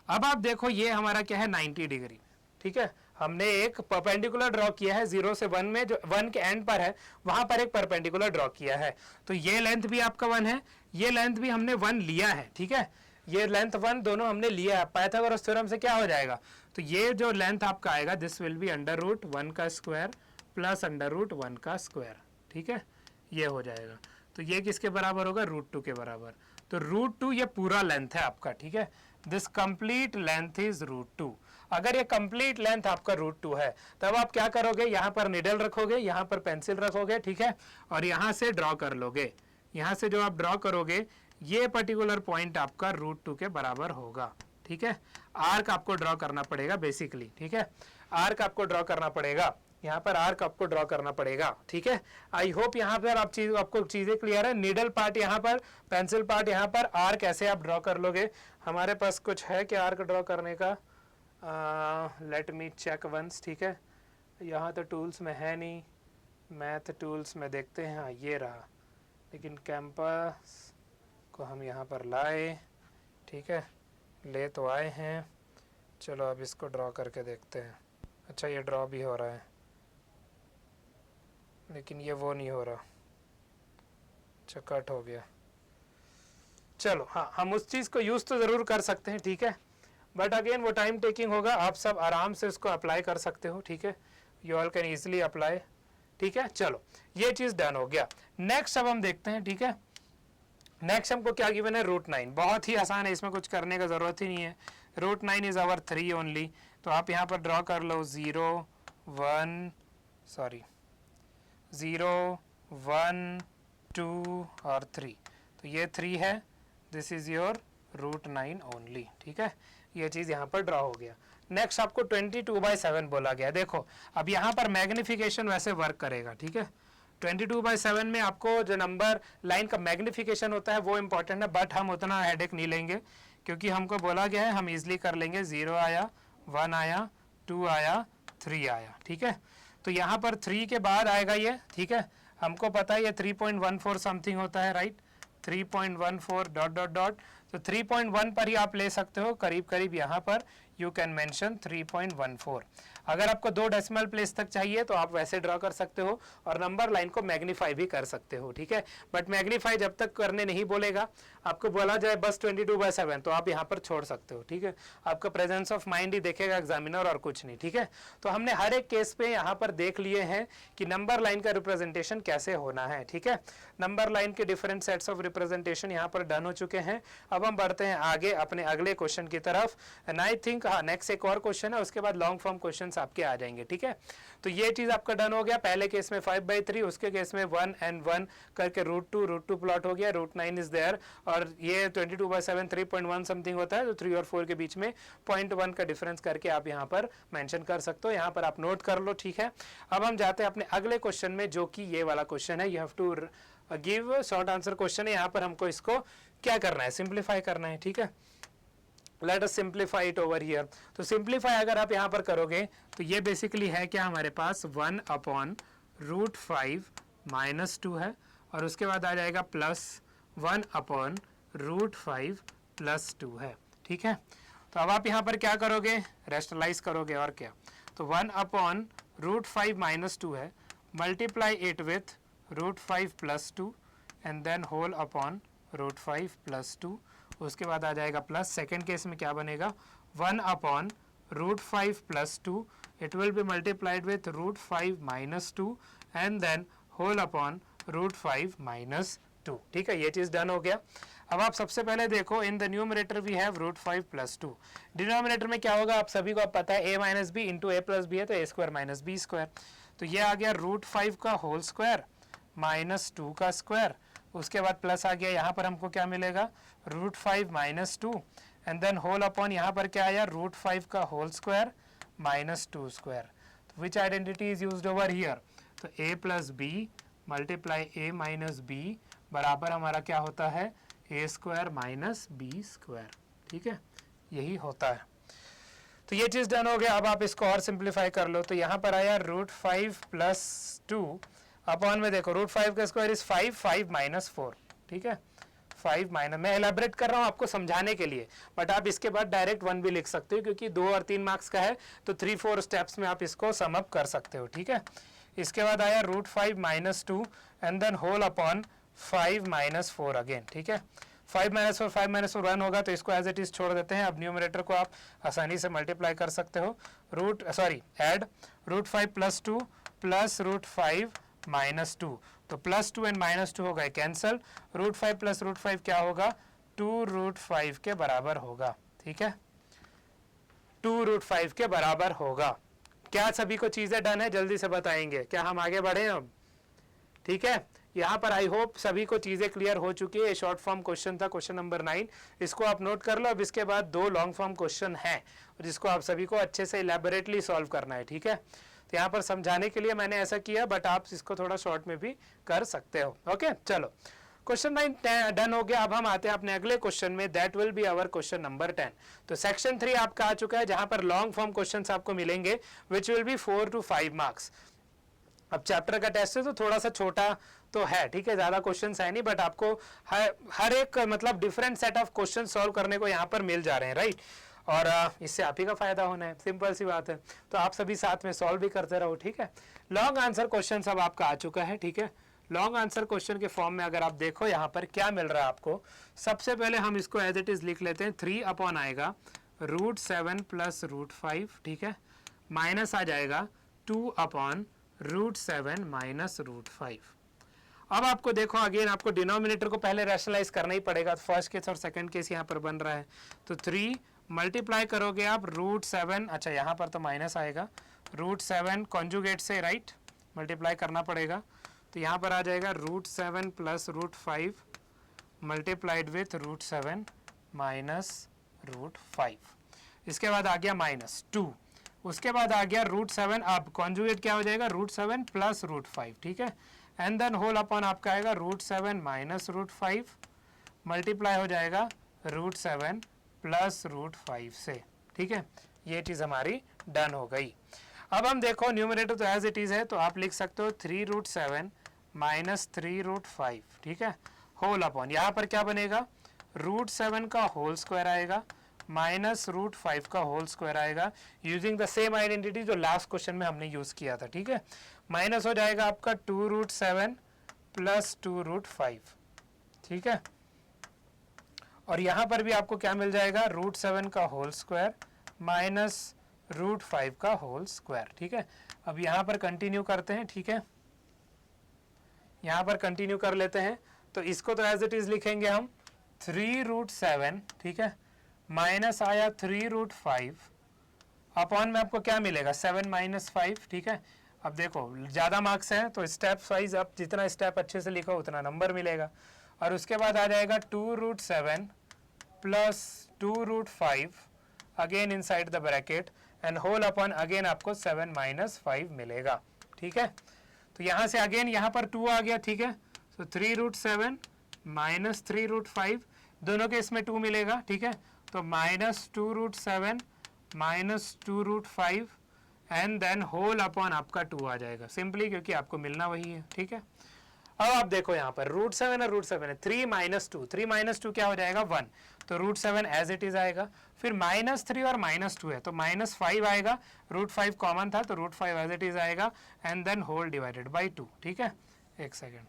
अब आप देखो ये हमारा क्या है, 90 डिग्री, ठीक है। हमने एक परपेंडिकुलर ड्रॉ किया है 0 से 1 में, जो 1 के एंड पर है वहां पर एक परपेंडिकुलर ड्रॉ किया है। तो ये लेंथ भी आपका 1 है, ये लेंथ भी हमने 1 लिया है, ठीक है। ये लेंथ 1 दोनों हमने लिया है। पाइथागोरस थ्योरम से क्या हो जाएगा, तो ये जो लेंथ आपका आएगा दिस विल बी √1 का स्क्वायर प्लस √1 का स्क्वायर, ठीक है, ये हो जाएगा। तो ये किसके बराबर होगा, √2 के बराबर। तो √2 ये पूरा लेंथ है आपका, ठीक है। This complete length is √2। अगर ये कंप्लीट लेंथ आपका √2 है तब आप क्या करोगे, यहाँ पर निडल रखोगे, यहाँ पर पेंसिल रखोगे, ठीक है, और यहाँ से ड्रॉ कर लोगे। यहाँ से जो आप ड्रॉ करोगे ये पर्टिकुलर पॉइंट आपका √2 के बराबर होगा, ठीक है। आर्क आपको ड्रॉ करना पड़ेगा बेसिकली, ठीक है, आर्क आपको ड्रॉ करना पड़ेगा। यहाँ पर आर्क आपको ड्रॉ करना पड़ेगा, ठीक है। आई होप यहाँ पर आपको चीजें क्लियर है। नीडल पार्ट यहाँ पर, पेंसिल पार्ट यहाँ पर, आर्क ऐसे आप ड्रॉ कर लोगे। हमारे पास कुछ है कि आर्क ड्रॉ करने का, लेट मी चेक वंस, ठीक है। यहाँ तो टूल्स में है नहीं, मैथ टूल्स में देखते हैं, हाँ ये रहा, लेकिन कैंपस को हम यहाँ पर लाए, ठीक है, ले तो आए हैं। चलो अब इसको ड्रॉ करके देखते हैं। अच्छा ये ड्रॉ भी हो रहा है, लेकिन ये वो नहीं हो रहा, अच्छा कट हो गया। चलो हाँ, हम उस चीज़ को यूज़ तो ज़रूर कर सकते हैं, ठीक है, बट अगेन वो टाइम टेकिंग होगा। आप सब आराम से उसको अप्लाई कर सकते हो, ठीक है, you all can easily apply, ठीक है। चलो ये चीज़ डन हो गया। नेक्स्ट अब हम देखते हैं, ठीक है। नेक्स्ट हमको क्या गिवन है, रूट 9। बहुत ही आसान है, इसमें कुछ करने का ज़रूरत ही नहीं है। Root 9 is our 3 only. तो आप यहाँ पर ड्रॉ कर लो 0 1 2 और 3। तो ये 3 है, this is your root 9 only, ठीक है। ये चीज़ यहाँ पर ड्रॉ हो गया। नेक्स्ट आपको 22/7 बोला गया। देखो अब यहाँ पर मैग्निफिकेशन वैसे वर्क करेगा, ठीक है। 22/7 में आपको जो नंबर लाइन का मैग्निफिकेशन होता है वो इम्पोर्टेंट है, बट हम उतना हेडेक नहीं लेंगे, क्योंकि हमको बोला गया है हम इजीली कर लेंगे। 0 आया, 1 आया, 2 आया, 3 आया, ठीक है। तो यहाँ पर 3 के बाद आएगा ये, ठीक है। हमको पता है ये 3.14 समथिंग होता है, राइट। 3.14 डॉट डॉट डॉट, तो 3.1 पर ही आप ले सकते हो, करीब करीब यहाँ पर यू कैन मेंशन 3.14। अगर आपको 2 डेसिमल प्लेस तक चाहिए तो आप वैसे ड्रॉ कर सकते हो, और नंबर लाइन को मैग्नीफाई भी कर सकते हो, ठीक है। बट मैग्नीफाई जब तक करने नहीं बोलेगा, आपको बोला जाए बस 22/7, तो आप यहाँ पर छोड़ सकते हो, ठीक है। आपका प्रेजेंस ऑफ माइंड ही देखेगा एग्जामिनर, और कुछ नहीं, ठीक है। तो हमने हर एक केस पे यहाँ पर देख लिए हैं कि नंबर लाइन का रिप्रेजेंटेशन कैसे होना है, ठीक है। नंबर लाइन के डिफरेंट सेट्स ऑफ रिप्रेजेंटेशन यहाँ पर डन हो चुके हैं। अब हम बढ़ते हैं आगे अपने अगले क्वेश्चन की तरफ, एंड आई थिंक हाँ नेक्स्ट एक और क्वेश्चन है, उसके बाद लॉन्ग फॉर्म क्वेश्चन आपके आ जाएंगे, ठीक है। तो ये चीज आपका डन हो गया। पहले केस में 5/3, उसके केस में 1 and 1 करके √2 प्लॉट हो गया। रूट 9 इज देयर, और ये 22/7 3.1 समथिंग होता है, तो 3 और 4 के बीच में 0.1 का डिफरेंस करके आप यहाँ पर मेंशन कर सकते हो। यहाँ पर आप नोट कर लो, ठीक है। अब हम जाते हैं अपने अगले क्वेश्चन में, जो कि ये वाला क्वेश्चन है। You have to give short answer question है। यहाँ पर हमको इसको क्या करना है, सिंप्लीफाई करना है, ठीक है। Let us simplify it over here. तो सिंप्लीफाई अगर आप यहाँ पर करोगे तो ये बेसिकली है क्या, हमारे पास 1/√5 - 2 है, और उसके बाद आ जाएगा +1/√5 + 2 है, ठीक है। तो अब आप यहाँ पर क्या करोगे, रेस्टलाइज करोगे, और क्या। तो 1/√5 - 2 है, multiply it with √5 + 2 and then whole upon √5 + 2। उसके बाद आ जाएगा प्लस। सेकेंड केस में क्या बनेगा, 1/√5 + 2, it will be multiplied with √5 - 2 and then whole upon √5 - 2, ठीक है। ये चीज़ डन हो गया। अब आप सबसे पहले देखो, in the numerator we have √5 + 2। Denominator में क्या होगा, आप सभी को आप पता है, a - b into a + b है, तो a² - b²। तो ये आ गया √5 का होल स्क्वायर -2 का स्क्वायर। उसके बाद प्लस आ गया, यहाँ पर हमको क्या मिलेगा, √5 - 2 एंड देन होल अपॉन, यहाँ पर क्या आया, √5 का होल स्क्वायर -2 स्क्वायर। तो which identity is used over here, तो a + b multiply a - b बराबर हमारा क्या होता है, a² - b², ठीक है। यही होता है। तो ये चीज़ डन हो गया। अब आप इसको और सिंप्लीफाई कर लो, तो यहाँ पर आया √5 + 2 अपॉन में देखो, √5 का स्क्वायर इज 5 -4, ठीक है। 5 माइनस, मैं एलैबोरेट कर रहा हूँ आपको समझाने के लिए, बट आप इसके बाद डायरेक्ट 1 भी लिख सकते हो, क्योंकि 2 और 3 मार्क्स का है, तो 3-4 स्टेप्स में आप इसको सम अप कर सकते हो, ठीक है। इसके बाद आया √5 - 2 and then whole upon 5 - 4 again, ठीक है। 5 - 4 5 - 4 1 होगा, तो इसको एज इट इज छोड़ देते हैं। अब न्यूमरेटर को आप आसानी से मल्टीप्लाई कर सकते हो। ऐड √5 + 2 प्लस √5 - 2, तो +2 एंड -2 हो गए कैंसल। √5 + √5 क्या होगा, 2√5 के बराबर होगा, ठीक है। 2√5 के बराबर होगा। क्या सभी को चीजें डन है, जल्दी से बताएंगे, क्या हम आगे बढ़े अब, ठीक है। यहाँ पर आई होप सभी को चीजें क्लियर हो चुकी है। शॉर्ट फॉर्म क्वेश्चन था, क्वेश्चन नंबर 9, इसको आप नोट कर लो। अब इसके बाद 2 लॉन्ग फॉर्म क्वेश्चन है, जिसको आप सभी को अच्छे से इलेबोरेटली सॉल्व करना है, ठीक है। तो तो यहाँ पर समझाने के लिए मैंने ऐसा किया, बट आप इसको थोड़ा शॉर्ट में भी कर सकते हो। ओके, चलो क्वेश्चन 9 डन हो गया। अब हम आते हैं अपने अगले क्वेश्चन में, that will be our question number 10। तो सेक्शन 3 आपका आ चुका है, जहां पर लॉन्ग फॉर्म क्वेश्चंस आपको मिलेंगे which will be 4 to 5 marks. अब चैप्टर का टेस्ट है तो थोड़ा सा छोटा तो है, ठीक है, ज्यादा क्वेश्चंस है नहीं, बट आपको हर एक मतलब different set of question solve करने को यहाँ पर मिल जा रहे हैं, राइट। और इससे आप ही का फायदा होना है, सिंपल सी बात है। तो आप सभी साथ में सॉल्व भी करते रहो, ठीक है। लॉन्ग आंसर क्वेश्चन अब आपका आ चुका है, ठीक है। लॉन्ग आंसर क्वेश्चन के फॉर्म में अगर आप देखो यहाँ पर क्या मिल रहा है आपको, सबसे पहले हम इसको एज इट इज लिख लेते हैं। 3 अपॉन आएगा √7 प्लस √5, ठीक है, माइनस आ जाएगा 2 अपॉन √7 माइनस √5। अब आपको देखो अगेन आपको डिनोमिनेटर को पहले रैशनलाइज करना ही पड़ेगा। फर्स्ट केस और सेकंड केस यहाँ पर बन रहा है, तो 3 मल्टीप्लाई करोगे आप √7, अच्छा यहाँ पर तो माइनस आएगा, √7 कॉन्जुगेट से, राइट, मल्टीप्लाई करना पड़ेगा। तो यहाँ पर आ जाएगा √7 प्लस √5 मल्टीप्लाइड विथ √7 माइनस √5। इसके बाद आ गया -2, उसके बाद आ गया √7, अब कॉन्जुगेट क्या हो जाएगा, √7 प्लस √5, ठीक है, एंड देन होल अपॉन आपका आएगा √7 माइनस √5 मल्टीप्लाई हो जाएगा √7 प्लस √5 से, ठीक है। ये चीज़ हमारी डन हो गई। अब हम देखो न्यूमरेटर तो एज इट इज़ है, तो आप लिख सकते हो 3√7 माइनस 3√5, ठीक है, होल अपॉन यहाँ पर क्या बनेगा, √7 का होल स्क्वायर आएगा माइनस √5 का होल स्क्वायर आएगा, यूजिंग द सेम आइडेंटिटी जो लास्ट क्वेश्चन में हमने यूज किया था, ठीक है। माइनस हो जाएगा आपका 2√7 प्लस 2√5, ठीक है, और यहाँ पर भी आपको क्या मिल जाएगा, √7 का होल स्क्वायर माइनस √5 का होल स्क्वायर, ठीक है। अब यहाँ पर कंटिन्यू करते हैं, ठीक है, यहाँ पर कंटिन्यू कर लेते हैं। तो इसको तो एज इट इज लिखेंगे हम 3√7, ठीक है, माइनस आया 3√5 अपॉन में आपको क्या मिलेगा, 7 माइनस 5, ठीक है। अब देखो ज़्यादा मार्क्स हैं तो स्टेप वाइज आप जितना स्टेप अच्छे से लिखो उतना नंबर मिलेगा। और उसके बाद आ जाएगा 2√7 plus 2√5 again inside the bracket and whole upon again आपको 7 माइनस 5 मिलेगा, ठीक है। तो यहाँ से अगेन यहाँ पर 2 आ गया, ठीक है, तो 3√7 माइनस 3√5 दोनों के इसमें 2 मिलेगा, ठीक है, तो minus 2√7 minus 2√5 and then whole upon आपका 2 आ जाएगा, सिंपली क्योंकि आपको मिलना वही है, ठीक है। अब आप देखो यहाँ पर √7 और √7 है, 3 माइनस 2, 3 माइनस 2 क्या हो जाएगा 1, तो √7 एज इट इज आएगा। फिर -3 और -2 है तो -5 आएगा, √5 कॉमन था तो √5 एज इट इज आएगा and then whole divided by 2, ठीक है। एक सेकेंड,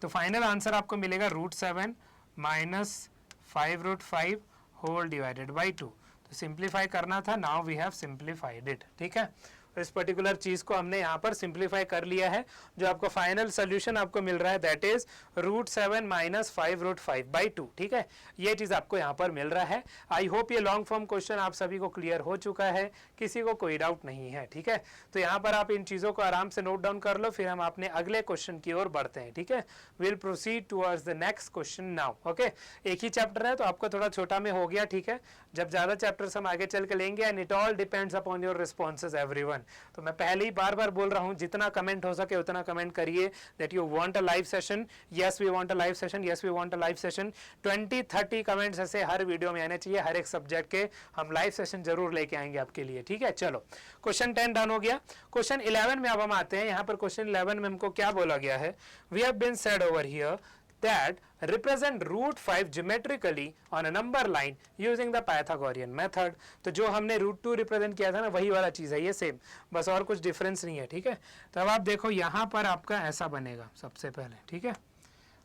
तो फाइनल आंसर आपको मिलेगा √7 माइनस 5√5 होल डिवाइडेड बाई 2। तो सिंप्लीफाई करना था, now we have simplified it, ठीक है। इस पर्टिकुलर चीज को हमने यहाँ पर सिंप्लीफाई कर लिया है। जो आपको फाइनल सोल्यूशन आपको मिल रहा है दैट इज √7 माइनस 5√5 बाई 2, ठीक है, ये चीज आपको यहाँ पर मिल रहा है। आई होप ये लॉन्ग फॉर्म क्वेश्चन आप सभी को क्लियर हो चुका है, किसी को कोई डाउट नहीं है, ठीक है। तो यहाँ पर आप इन चीजों को आराम से नोट डाउन कर लो, फिर हम अपने अगले क्वेश्चन की ओर बढ़ते हैं, ठीक है। Will proceed towards the next question now, okay. एक ही चैप्टर है तो आपका थोड़ा छोटा में हो गया, ठीक है। जब ज्यादा चैप्टर्स हम आगे चल के लेंगे and it all depends upon your responses everyone. तो मैं पहले ही बार बार बोल रहा हूं, जितना कमेंट हो सके उतना कमेंट करिए that you want a live session, yes we want a live session, yes we want a live session. 20-30 comments ऐसे हर वीडियो में आने चाहिए, हर एक सब्जेक्ट के हम लाइव सेशन जरूर लेके आएंगे आपके लिए, ठीक है। चलो क्वेश्चन 10 डन हो गया। क्वेश्चन 11 में अब हम आते हैं। यहाँ पर क्वेश्चन 11 में हमको क्या बोला गया है, we have been said over here that represent √5 geometrically on a number line using the Pythagorean method। तो जो हमने √2 रिप्रेजेंट किया था ना वही वाला चीज है ये, सेम, बस और कुछ डिफरेंस नहीं है, ठीक है। तो अब आप देखो यहाँ पर आपका ऐसा बनेगा सबसे पहले, ठीक है।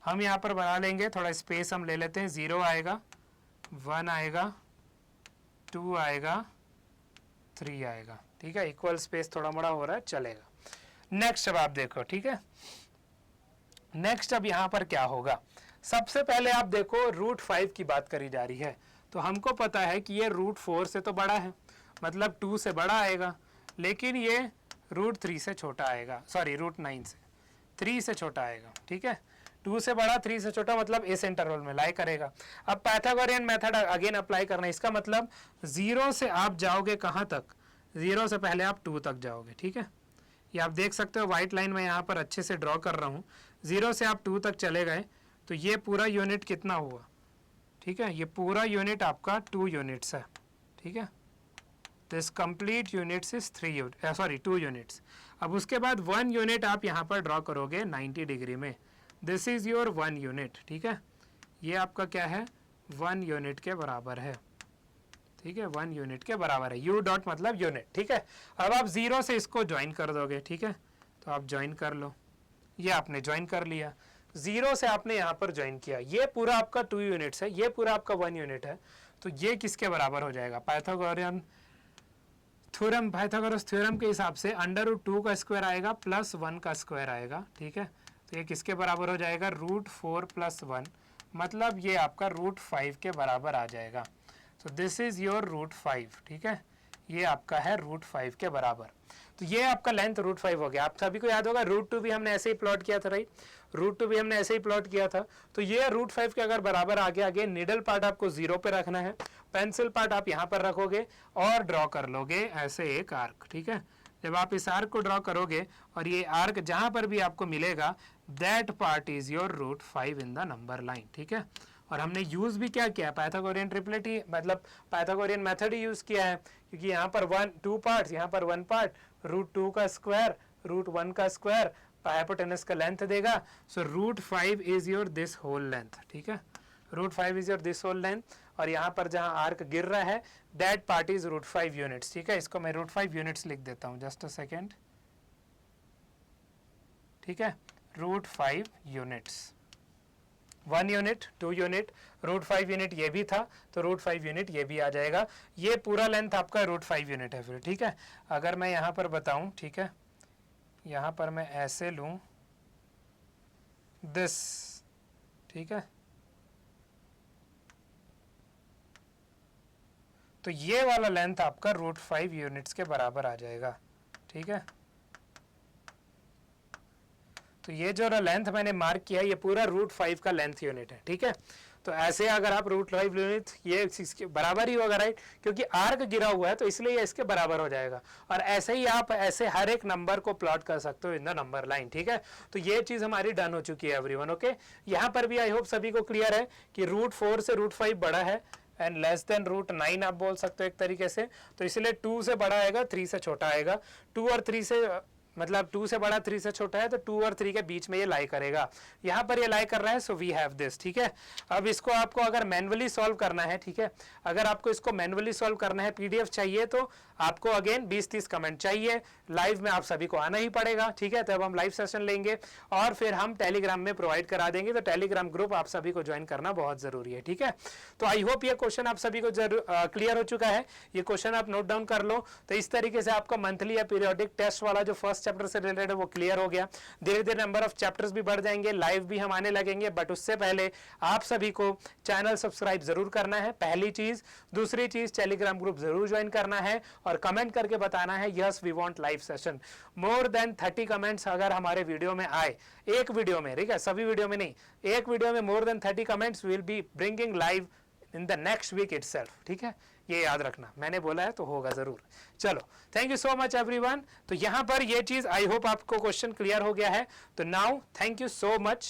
हम यहाँ पर बना लेंगे, थोड़ा स्पेस हम ले लेते हैं, 0 आएगा, 1 आएगा, 2 आएगा, 3 आएगा, ठीक है। इक्वल स्पेस थोड़ा मोड़ा हो रहा है, चलेगा। नेक्स्ट अब आप देखो, ठीक है, नेक्स्ट अब यहाँ पर क्या होगा। सबसे पहले आप देखो √5 की बात करी जा रही है, तो हमको पता है कि ये √4 से तो बड़ा है, मतलब 2 से बड़ा आएगा, लेकिन ये √3 से छोटा आएगा, सॉरी √9 से 3 से छोटा आएगा, ठीक है। 2 से बड़ा 3 से छोटा मतलब इस इंटरवल में लाई करेगा। अब पाइथागोरियन मेथड अगेन अप्लाई करना है, इसका मतलब 0 से आप जाओगे कहाँ तक, 0 से पहले आप 2 तक जाओगे, ठीक है। ये आप देख सकते हो व्हाइट लाइन में यहाँ पर अच्छे से ड्रॉ कर रहा हूँ। 0 से आप 2 तक चले गए तो ये पूरा यूनिट कितना हुआ, ठीक है, ये पूरा यूनिट आपका 2 यूनिट्स है, ठीक है। This complete units is 2 units. अब उसके बाद 1 यूनिट आप यहाँ पर ड्रॉ करोगे 90 डिग्री में, दिस इज योर 1 यूनिट, ठीक है। ये आपका क्या है, 1 यूनिट के बराबर है, ठीक है, 1 यूनिट के बराबर है। यू डॉट मतलब यूनिट, ठीक है। अब आप 0 से इसको ज्वाइन कर दोगे, ठीक है, तो आप ज्वाइन कर लो। ये आपने ज्वाइन कर लिया, 0 से आपने यहाँ पर ज्वाइन किया, ये पूरा आपका 2 यूनिट्स है, ये पूरा आपका 1 यूनिट है, तो ये किसके बराबर हो जाएगा, पाइथागोरियन थ्योरम, पाइथागोरस थ्योरम के हिसाब से √2 का स्क्वायर आएगा प्लस 1 का स्क्वायर आएगा, ठीक है। तो ये किसके बराबर हो जाएगा, √4 + 1, मतलब ये आपका √5 के बराबर आ जाएगा। तो दिस इज योर √5, ठीक है, ये आपका है √5 के बराबर। तो ये आपका लेंथ √5 हो गया। आप सभी को याद होगा √2 भी हमने ऐसे ही प्लॉट किया था, राइट, √2 भी हमने ऐसे ही प्लॉट किया था। तो ये √5 के अगर बराबर आ गया, आगे निडल पार्ट आपको 0 पे रखना है, पेंसिल पार्ट आप यहाँ पर रखोगे और ड्रॉ कर लोगे ऐसे एक आर्क, ठीक है। जब आप इस आर्क को ड्रॉ करोगे और ये आर्क जहाँ पर भी आपको मिलेगा, that part is your √5 in the number line, ठीक है। और हमने यूज भी क्या किया, पाइथागोरियन ट्रिपलेट ही, मतलब पाइथागोरियन मेथड ही यूज किया है, क्योंकि यहाँ पर 2 पार्ट्स, यहाँ पर 1 पार्ट, √2 का स्क्वायर, √1 का स्क्वायर हाइपोटेनस का लेंथ देगा। So √5 is your this whole length, ठीक है, √5 is your this whole length. और यहाँ पर जहाँ आर्क गिर रहा है, दैट पार्ट इज √5 यूनिट्स, ठीक है। इसको मैं √5 यूनिट्स लिख देता हूँ, जस्ट अ सेकेंड, ठीक है, √5 यूनिट्स, 1 यूनिट, 2 यूनिट, √5 यूनिट ये भी था, तो √5 यूनिट ये भी आ जाएगा। ये पूरा लेंथ आपका √5 यूनिट है फिर, ठीक है। अगर मैं यहाँ पर बताऊँ, ठीक है, यहाँ पर मैं ऐसे लूँ दिस, ठीक है, तो ये वाला लेंथ आपका √5 यूनिट्स के बराबर आ जाएगा, ठीक है। तो ये जो लेंथ मैंने मार्क किया, ये पूरा √5 का लेंथ यूनिट है, ठीक है। तो ऐसे अगर आप √5 यूनिट, ये इसके बराबर ही होगा, राइट, क्योंकि आर्क गिरा हुआ है तो इसलिए ये इसके बराबर हो जाएगा। और ऐसे ही आप ऐसे हर एक नंबर को प्लॉट कर सकते हो इन द नंबर लाइन, ठीक है। तो ये चीज हमारी डन हो चुकी है एवरीवन, ओके। यहाँ पर भी आई होप सभी को क्लियर है कि √4 से √5 बड़ा है एंड लेस देन √9 आप बोल सकते हो एक तरीके से। तो इसलिए 2 से बड़ा आएगा, 3 से छोटा आएगा। 2 और 3 से, मतलब 2 से बड़ा 3 से छोटा है, तो 2 और 3 के बीच में ये लाई करेगा। यहाँ पर ये लाई कर रहा है, सो वी हैव दिस, ठीक है। अब इसको आपको अगर मैन्युअली सॉल्व करना है, ठीक है, अगर आपको इसको मैन्युअली सॉल्व करना है, पीडीएफ चाहिए, तो आपको अगेन 20-30 कमेंट चाहिए। लाइव में आप सभी को आना ही पड़ेगा, ठीक है। तब हम लाइव सेशन लेंगे और फिर हम टेलीग्राम में प्रोवाइड करा देंगे। तो टेलीग्राम ग्रुप आप सभी को ज्वाइन करना बहुत जरूरी है, ठीक है। तो आई होप ये क्वेश्चन आप सभी को क्लियर हो चुका है। ये क्वेश्चन आप नोट डाउन कर लो। तो इस तरीके से आपका मंथली या पीरियोडिक टेस्ट वाला जो फर्स्ट चैप्टर से रिलेटेड है वो क्लियर हो गया। धीरे धीरे नंबर ऑफ चैप्टर्स भी बढ़ जाएंगे, लाइव भी हम आने लगेंगे, बट उससे पहले आप सभी को चैनल सब्सक्राइब जरूर करना है, पहली चीज। दूसरी चीज, टेलीग्राम ग्रुप जरूर ज्वाइन करना है और कमेंट करके बताना है yes we want live session. More than 30 comments अगर हमारे वीडियो में आए, एक वीडियो में, ठीक है, सभी वीडियो में नहीं, एक वीडियो में more than 30 comments will be bringing live in the next week itself, ठीक है। ये याद रखना, मैंने बोला है तो होगा जरूर। चलो, thank you so much everyone. तो यहां पर ये चीज आई होप आपको क्वेश्चन क्लियर हो गया है। तो now thank you so much,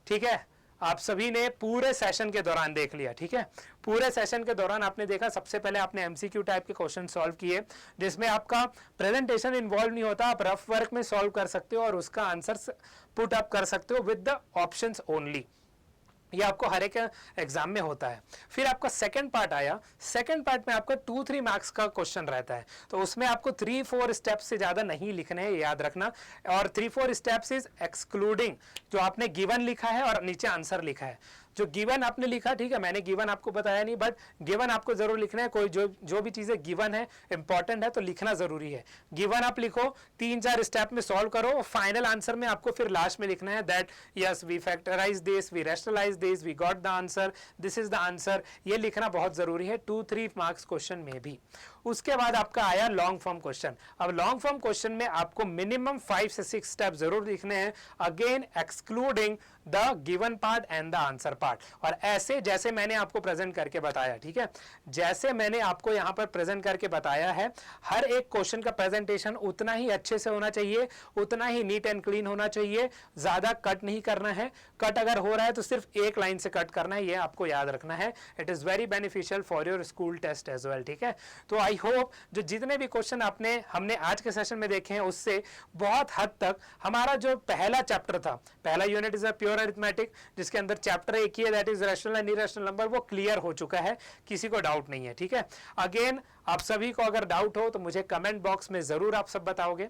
ठीक है। आप सभी ने पूरे सेशन के दौरान देख लिया, ठीक है। पूरे सेशन के दौरान आपने देखा, सबसे पहले आपने एमसीक्यू टाइप के क्वेश्चन सॉल्व किए, जिसमें आपका प्रेजेंटेशन इन्वॉल्व नहीं होता, आप रफ वर्क में सॉल्व कर सकते हो और उसका आंसर पुट अप कर सकते हो विद द ऑप्शंस ओनली। ये आपको हर एक एग्जाम में होता है। फिर आपका सेकंड पार्ट आया, सेकंड पार्ट में आपका 2-3 मार्क्स का क्वेश्चन रहता है, तो उसमें आपको 3-4 स्टेप्स से ज्यादा नहीं लिखने हैं, याद रखना। और 3-4 स्टेप्स इज एक्सक्लूडिंग जो आपने गिवन लिखा है और नीचे आंसर लिखा है। जो गिवन आपने लिखा, ठीक है, मैंने गिवन आपको बताया नहीं, बट गिवन आपको जरूर लिखना है। कोई जो भी चीजें गिवन है, इंपॉर्टेंट है, तो लिखना जरूरी है। गिवन आप लिखो, 3-4 स्टेप में सॉल्व करो और फाइनल आंसर में आपको फिर लास्ट में लिखना है that yes we factorize this, we rationalize this, we got the answer, this is the answer. ये लिखना बहुत जरूरी है 2-3 मार्क्स क्वेश्चन में भी। उसके बाद आपका आया लॉन्ग फॉर्म क्वेश्चन। अब लॉन्ग फॉर्म क्वेश्चन में आपको मिनिमम 5 से 6 स्टेप जरूर लिखने हैं, again excluding the given part and the answer part. और ऐसे जैसे मैंने आपको प्रेजेंट करके बताया, ठीक है, जैसे मैंने आपको यहाँ पर प्रेजेंट करके बताया है, हर एक क्वेश्चन का प्रेजेंटेशन उतना ही अच्छे से होना चाहिए, उतना ही नीट एंड क्लीन होना चाहिए, ज्यादा कट नहीं करना है। कट अगर हो रहा है तो सिर्फ एक लाइन से कट करना है, ये आपको याद रखना है। It is very beneficial for your school test as well, ठीक है। तो आई होप जो जितने भी क्वेश्चन हमने आज के सेशन में देखे हैं उससे बहुत हद तक हमारा जो पहला चैप्टर था, पहला unit is a pure arithmetic, जिसके अंदर चैप्टर एक ही है, that is rational and irrational number, वो क्लियर हो चुका है, किसी को डाउट नहीं है, ठीक है। अगेन आप सभी को अगर डाउट हो तो मुझे कमेंट बॉक्स में जरूर आप सब बताओगे।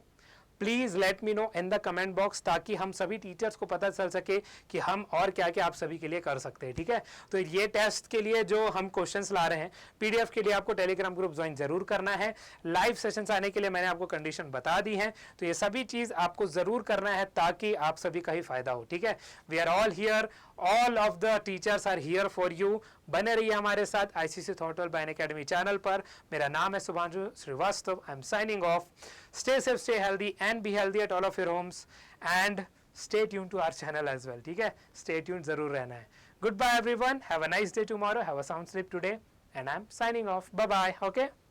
Please let me no in the comment box, ताकि हम सभी टीचर्स को पता चल सके कि हम और क्या क्या आप सभी के लिए कर सकते हैं, ठीक है। तो ये टेस्ट के लिए जो हम क्वेश्चंस ला रहे हैं, पीडीएफ के लिए आपको टेलीग्राम ग्रुप ज्वाइन जरूर करना है। लाइव सेशंस आने के लिए मैंने आपको कंडीशन बता दी है, तो ये सभी चीज आपको जरूर करना है ताकि आप सभी का ही फायदा हो, ठीक है। We are all here, all of the teachers are here for you. बने रहिए हमारे साथ ICSE Thoughtwell by Unacademy channel पर। मेरा नाम है Shubhanshu Srivastava. I am signing off. Stay safe, stay healthy and be healthy at all of your homes and stay tune to our channel as well, ठीक है। स्टे ट्यून जरूर रहना है। Good bye everyone, have a nice day tomorrow, have a sound sleep today and I am signing off. Bye bye, okay.